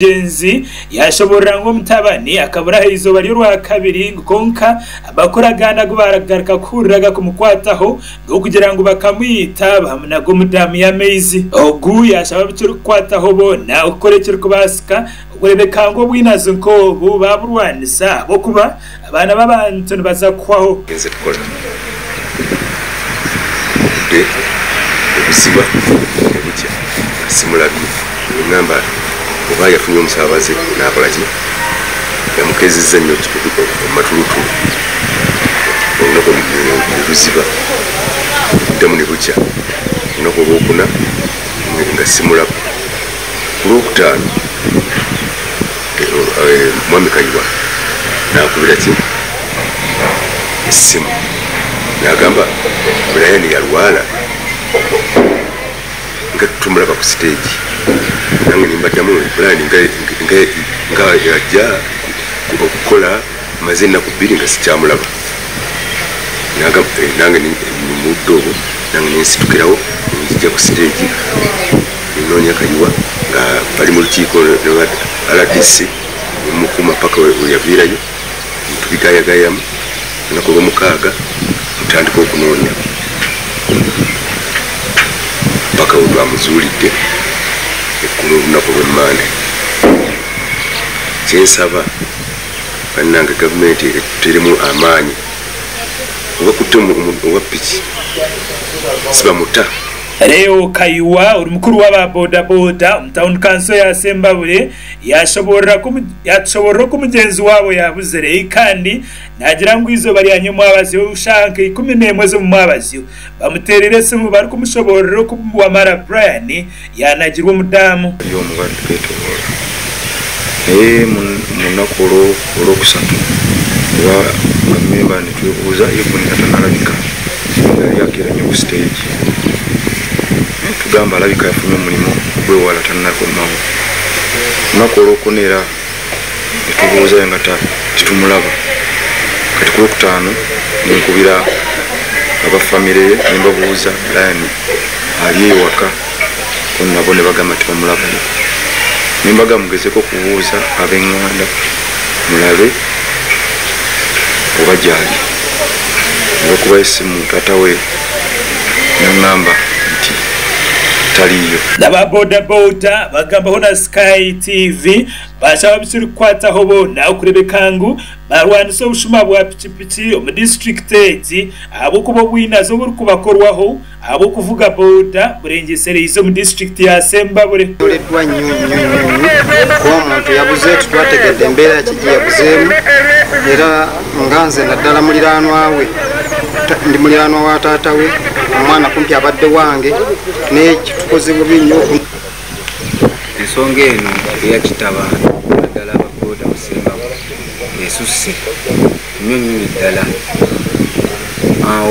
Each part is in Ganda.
Genzi yashobora ngo mutabani akabura izuba ryo kabiri konka abakoragana go baragaruka kuriraga kumukwataho ngo kugira ngo bakamwita bamunago mudamu ya mezi ogu yashaba bituru kwataho bona ukorekera kubasika ukorebeka ngo bwinazo nko bu baburwanisa bo kuba abana babantu baza kwaho genze gukora ubusiba ubujya simulabi ngamba uba yafunye umusabaze nakola ki yamukezeza nnyo matulutu onoko buziba ndamu ne bucya onoko lwokuna nga simula kulwokutaano mwami Kayiwa nakubira ki essimu nagamba Brian yalwala nga tumulaba ku stage nange nimbaddamu Brian nga yajja okukola maze ennaku bbiri nga sikyamulaba nange muddo obwo nange nensitukirawo njija ku stage ninoonya Kayiwa nga bali mu lukiiko ne RDC mukuma paka weyaviirayo tubigayagayamu olunaku olw'omukaaga mutandika okunoonya paka olwamuzuulidde ekkulu olunaku lw'emmande kyensaba bannange gavumenti eteremu amaanyi obakutte owa piki sibamuta Leo Kayiwa uri mukuru wa boda boda mtown council ya Ssembabule yashobora kumugenzi wabo yabuzere kandi nagira ngo izo bari anyuma abazi ushanke 11 zo mu mwabazi bamuterere se mu bari kumushobora kuwa mara Brian yanagirwa mudamu yo mugandi kwetobora munakolo olokusatu wa member ni tubuza yekuni katanalabika yakira nyo stage tugamba alabika yafunye omulimu gwe wala tannako mawo nakolo okunera etubuuza nga titumulaba kati ku lwokutaano nenkubira abafamire ye nembabuuza Brian ali ewaka nabo ne bagamba tibamulabayo nembaga mugezeko okubuuza ab'eŋŋanda mulabe oba gyali olwokuba essimu taata we naŋŋamba nti taliyo naba boda boda bagamba hona Sky TV bashaba bisuri kwataho bona ukurebekangu barwanise ubushuma bwa pichipichi mu district eti abo kubo bwinazo buri kubakorwaho abo kuvuga boda burengesere izo mu district ya Ssembabule toledwa nnyo ko omuntu yabuze twategedde embeera kigiye buzeemu era nganze naddala muliranwa we ndi muliranwa wa taata we omwana kumpi abadde wange nekitukoze bubi nnyo ensonga eno eyakitaba naddala ababoda mu Ssembabule esusse nnyo ddala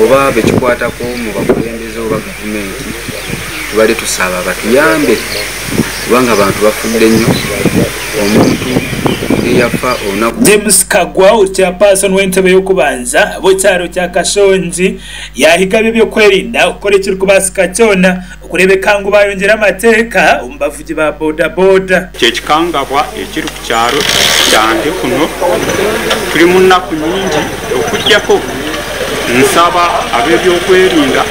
oba bekikwatako mu bakulembeze oba gavumenti tubadde tusaba batuyambe kubanga abantu bafudde nnyo omuntu eyafa olunaku James Kagwa chairperson w'entebe y'okubanza abokyalo kya Kashonji yahigabye byokwerinda okukolekera kubasika kyona okurebeka ngo bayongera amateeka ombavugi ba boda boda kyekikangabwa ekiri ku kyalo kyange kuno tuli mu nnaku nyingi okujjako nsaba ab'ebyokwerinda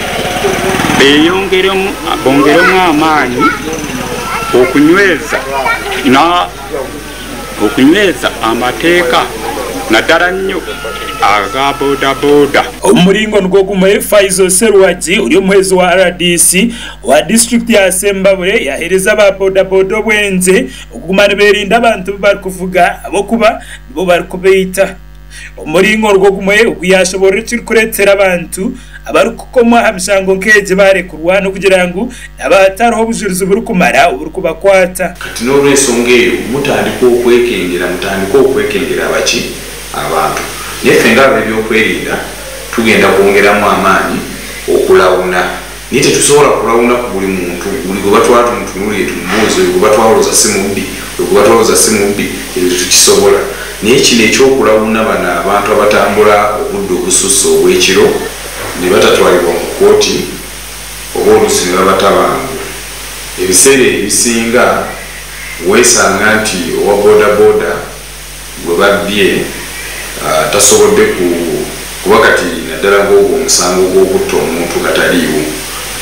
bongeremu amaanyi okunyweza amateeka naddala nnyo aga boda boda omulingo ng'oguma Faizo Serwaji uri omwezi wa RDC wa district ya Ssembabule yahereza ba boda boda obwenze okuguma berinda abantu bari kuvuga abokuba bo bari kubeita omulingo ng'oguma yashobora kuretera abantu abari kukoma amishango nkeje barekurwa no kugira ngo abatariho obujulizi buri kumara uburi kubakwata kati n'olwensonga eyo mutandika okwekengera abaki abantu nefe nga ebyokwerinda tugenda kwongeramu amaanyi okulawuna naye tetusobola kulawuna ku buli muntu buli gwe batwala tumutunulire tumubuuze oyo gwe batwaloza si mubbi oyo gwe batwaloza si mubbi ebyo tetukisobola naye kino ekyokulawuna bano abantu abatambula obudde obususse obw'ekiro ne batatwalibwa mu kooti oba oluusi ne babatabanga ebiseera ebisinga wesanga nti owa bodaboda gwe babbye tasobodde kuba kati naddala ng'ogwo omusango gw'okutta omuntu gataliiwo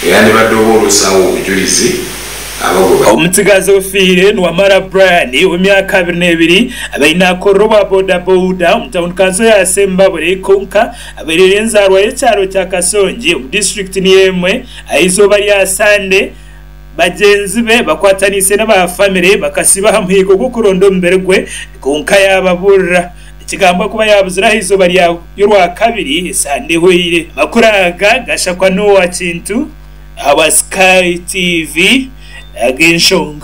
era ne badde oba olusawo obujulizi omutsigazi ofiire niwamara Brian w'emyaka 22 abaina akorro bwa bodaboda omutawuni kanso ya Ssembabule konka aberere enzarwa y'ekyalo kya Kasongi mu district n'emwe aizoba lya Sande bagenzi be bakwatanise n'aba family bakasiba hamuhigo gukuronda ombere gwe konka yababura ikigamba kuba yabuzira izoba lya y'urwa kabiri Sande hoire makuraga gashakwa no wa kintu aba Sky TV again shong